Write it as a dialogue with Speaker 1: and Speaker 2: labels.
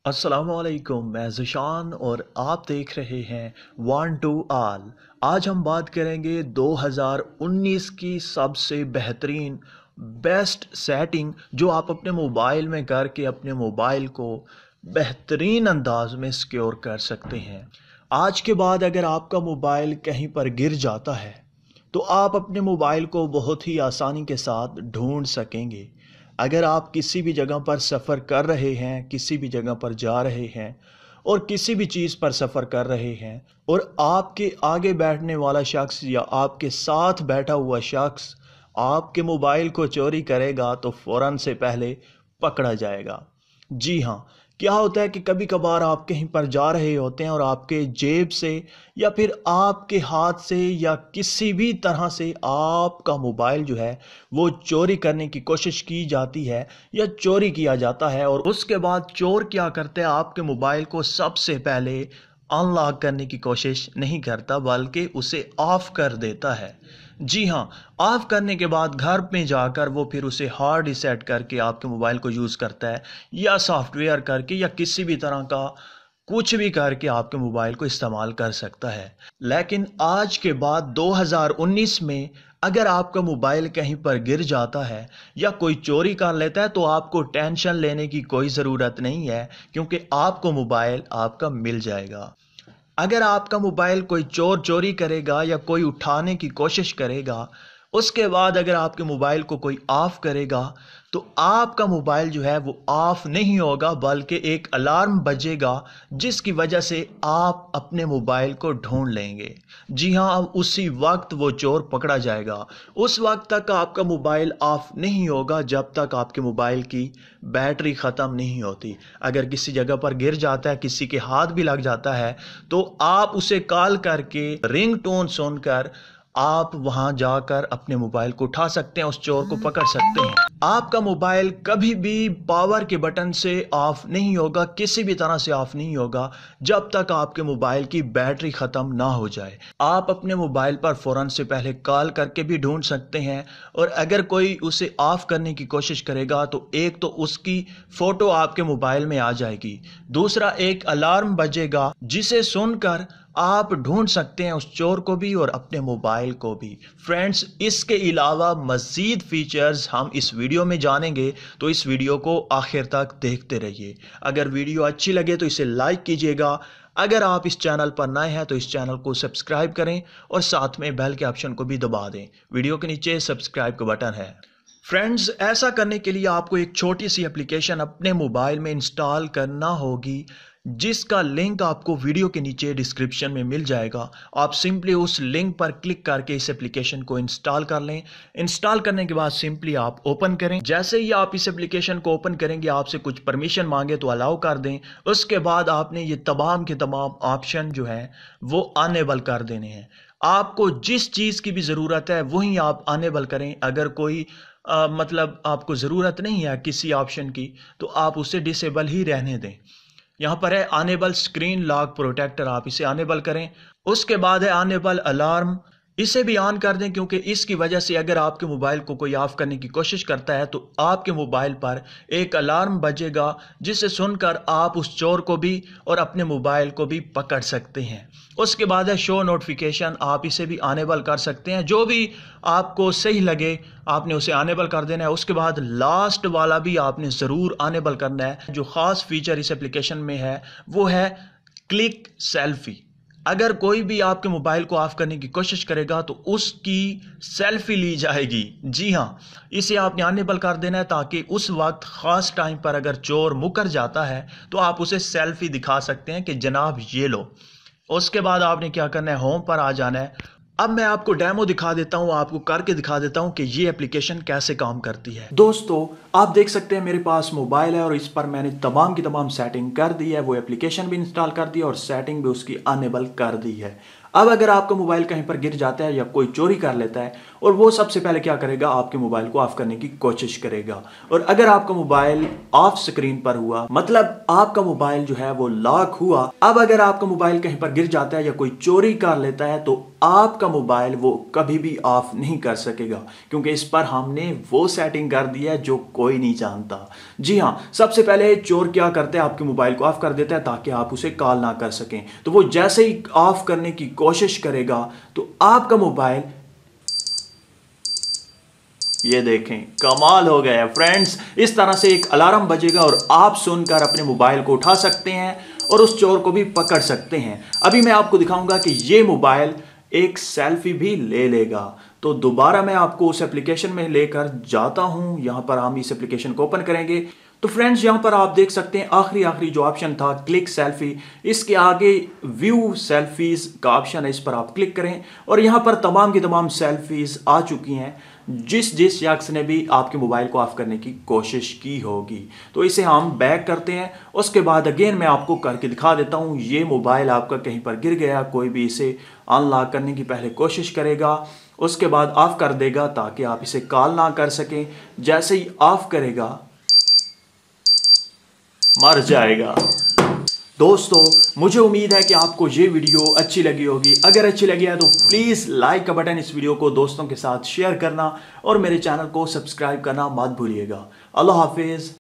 Speaker 1: अस्सलामुअलैकुम, मैं ज़िशान और आप देख रहे हैं वन टू आल। आज हम बात करेंगे 2019 की सबसे बेहतरीन बेस्ट सेटिंग जो आप अपने मोबाइल में करके अपने मोबाइल को बेहतरीन अंदाज में सिक्योर कर सकते हैं। आज के बाद अगर आपका मोबाइल कहीं पर गिर जाता है तो आप अपने मोबाइल को बहुत ही आसानी के साथ ढूंढ सकेंगे। अगर आप किसी भी जगह पर सफ़र कर रहे हैं, किसी भी जगह पर जा रहे हैं और किसी भी चीज़ पर सफ़र कर रहे हैं और आपके आगे बैठने वाला शख्स या आपके साथ बैठा हुआ शख्स आपके मोबाइल को चोरी करेगा तो फ़ौरन से पहले पकड़ा जाएगा। जी हाँ, क्या होता है कि कभी कभार आप कहीं पर जा रहे होते हैं और आपके जेब से या फिर आपके हाथ से या किसी भी तरह से आपका मोबाइल जो है वो चोरी करने की कोशिश की जाती है या चोरी किया जाता है। और उसके बाद चोर क्या करते हैं, आपके मोबाइल को सबसे पहले अनलॉक करने की कोशिश नहीं करता बल्कि उसे ऑफ कर देता है। जी हाँ, ऑफ करने के बाद घर में जाकर वो फिर उसे हार्ड रीसेट करके आपके मोबाइल को यूज़ करता है या सॉफ्टवेयर करके या किसी भी तरह का कुछ भी करके आपके मोबाइल को इस्तेमाल कर सकता है। लेकिन आज के बाद 2019 में अगर आपका मोबाइल कहीं पर गिर जाता है या कोई चोरी कर लेता है तो आपको टेंशन लेने की कोई ज़रूरत नहीं है, क्योंकि आपको मोबाइल आपका मिल जाएगा। अगर आपका मोबाइल कोई चोर चोरी करेगा या कोई उठाने की कोशिश करेगा, उसके बाद अगर आपके मोबाइल को कोई ऑफ करेगा तो आपका मोबाइल जो है वो ऑफ नहीं होगा बल्कि एक अलार्म बजेगा जिसकी वजह से आप अपने मोबाइल को ढूंढ लेंगे। जी हाँ, अब उसी वक्त वो चोर पकड़ा जाएगा। उस वक्त तक आपका मोबाइल ऑफ नहीं होगा जब तक आपके मोबाइल की बैटरी ख़त्म नहीं होती। अगर किसी जगह पर गिर जाता है, किसी के हाथ भी लग जाता है तो आप उसे कॉल करके रिंगटोन सुनकर आप वहां जाकर अपने मोबाइल को उठा सकते हैं, उस चोर को पकड़ सकते हैं। आपका मोबाइल कभी भी पावर के बटन से ऑफ नहीं होगा, किसी भी तरह से ऑफ नहीं होगा जब तक आपके मोबाइल की बैटरी ख़त्म ना हो जाए। आप अपने मोबाइल पर फ़ौरन से पहले कॉल करके भी ढूंढ सकते हैं और अगर कोई उसे ऑफ करने की कोशिश करेगा तो एक तो उसकी फ़ोटो आपके मोबाइल में आ जाएगी, दूसरा एक अलार्म बजेगा जिसे सुनकर आप ढूंढ सकते हैं उस चोर को भी और अपने मोबाइल को भी। फ्रेंड्स, इसके अलावा मज़ीद फीचर्स हम इस वीडियो में जानेंगे, तो इस वीडियो को आखिर तक देखते रहिए। अगर वीडियो अच्छी लगे तो इसे लाइक कीजिएगा। अगर आप इस चैनल पर नए हैं तो इस चैनल को सब्सक्राइब करें और साथ में बेल के ऑप्शन को भी दबा दें। वीडियो के नीचे सब्सक्राइब का बटन है। फ्रेंड्स, ऐसा करने के लिए आपको एक छोटी सी एप्लीकेशन अपने मोबाइल में इंस्टॉल करना होगी जिसका लिंक आपको वीडियो के नीचे डिस्क्रिप्शन में मिल जाएगा। आप सिंपली उस लिंक पर क्लिक करके इस एप्लीकेशन को इंस्टॉल कर लें। इंस्टॉल करने के बाद सिंपली आप ओपन करें। जैसे ही आप इस एप्लीकेशन को ओपन करेंगे आपसे कुछ परमिशन मांगे तो अलाउ कर दें। उसके बाद आपने ये तमाम के तमाम ऑप्शन जो है वो अनेबल कर देने हैं। आपको जिस चीज़ की भी ज़रूरत है वही आप अनेबल करें। अगर कोई मतलब आपको ज़रूरत नहीं है किसी ऑप्शन की तो आप उसे डिसेबल ही रहने दें। यहाँ पर है अनेबल स्क्रीन लॉक प्रोटेक्टर, आप इसे अनेबल करें। उसके बाद है अनेबल अलार्म, इसे भी ऑन कर दें क्योंकि इसकी वजह से अगर आपके मोबाइल को कोई ऑफ करने की कोशिश करता है तो आपके मोबाइल पर एक अलार्म बजेगा जिसे सुनकर आप उस चोर को भी और अपने मोबाइल को भी पकड़ सकते हैं। उसके बाद है शो नोटिफिकेशन, आप इसे भी अनेबल कर सकते हैं। जो भी आपको सही लगे आपने उसे अनेबल कर देना है। उसके बाद लास्ट वाला भी आपने ज़रूर अनेबल करना है। जो ख़ास फीचर इस एप्लीकेशन में है वो है क्लिक सेल्फी। अगर कोई भी आपके मोबाइल को ऑफ करने की कोशिश करेगा तो उसकी सेल्फी ली जाएगी। जी हाँ, इसे आपने अनेबल कर देना है ताकि उस वक्त ख़ास टाइम पर अगर चोर मुकर जाता है तो आप उसे सेल्फी दिखा सकते हैं कि जनाब ये लो। उसके बाद आपने क्या करना है, होम पर आ जाना है। अब मैं आपको डेमो दिखा देता हूँ, आपको करके दिखा देता हूँ कि ये एप्लीकेशन कैसे काम करती है। दोस्तों, आप देख सकते हैं मेरे पास मोबाइल है और इस पर मैंने तमाम की तमाम सेटिंग कर दी है। वो एप्लीकेशन भी इंस्टॉल कर दी है और सेटिंग भी उसकी अनेबल कर दी है। अब अगर आपका मोबाइल कहीं पर गिर जाता है या कोई चोरी कर लेता है और वो सबसे पहले क्या करेगा, आपके मोबाइल को ऑफ करने की कोशिश करेगा। और अगर आपका मोबाइल ऑफ स्क्रीन पर हुआ मतलब आपका मोबाइल जो है वो लॉक हुआ, अब अगर आपका मोबाइल कहीं पर गिर जाता है या कोई चोरी कर लेता है तो आपका मोबाइल वो कभी भी ऑफ नहीं कर सकेगा, क्योंकि इस पर हमने वो सेटिंग कर दी है जो कोई नहीं जानता। जी हाँ, सबसे पहले चोर क्या करते हैं, आपके मोबाइल को ऑफ कर देता है ताकि आप उसे कॉल ना कर सकें। तो वो जैसे ही ऑफ करने की कोशिश करेगा तो आपका मोबाइल, ये देखें कमाल हो गया फ्रेंड्स, इस तरह से एक अलार्म बजेगा और आप सुनकर अपने मोबाइल को उठा सकते हैं और उस चोर को भी पकड़ सकते हैं। अभी मैं आपको दिखाऊंगा कि ये मोबाइल एक सेल्फी भी ले लेगा। तो दोबारा मैं आपको उस एप्लीकेशन में लेकर जाता हूं, यहां पर हम इस एप्लीकेशन को ओपन करेंगे। तो फ्रेंड्स यहां पर आप देख सकते हैं आखिरी जो ऑप्शन था क्लिक सेल्फी, इसके आगे व्यू सेल्फीज का ऑप्शन है, इस पर आप क्लिक करें और यहां पर तमाम की तमाम सेल्फीज आ चुकी हैं जिस शख्स ने भी आपके मोबाइल को ऑफ करने की कोशिश की होगी। तो इसे हम बैक करते हैं, उसके बाद अगेन मैं आपको करके दिखा देता हूं। ये मोबाइल आपका कहीं पर गिर गया, कोई भी इसे अनलॉक करने की पहले कोशिश करेगा, उसके बाद ऑफ कर देगा ताकि आप इसे कॉल ना कर सकें। जैसे ही ऑफ करेगा मर जाएगा। दोस्तों मुझे उम्मीद है कि आपको ये वीडियो अच्छी लगी होगी। अगर अच्छी लगी है तो प्लीज़ लाइक का बटन, इस वीडियो को दोस्तों के साथ शेयर करना और मेरे चैनल को सब्सक्राइब करना मत भूलिएगा। अल्लाह हाफिज़।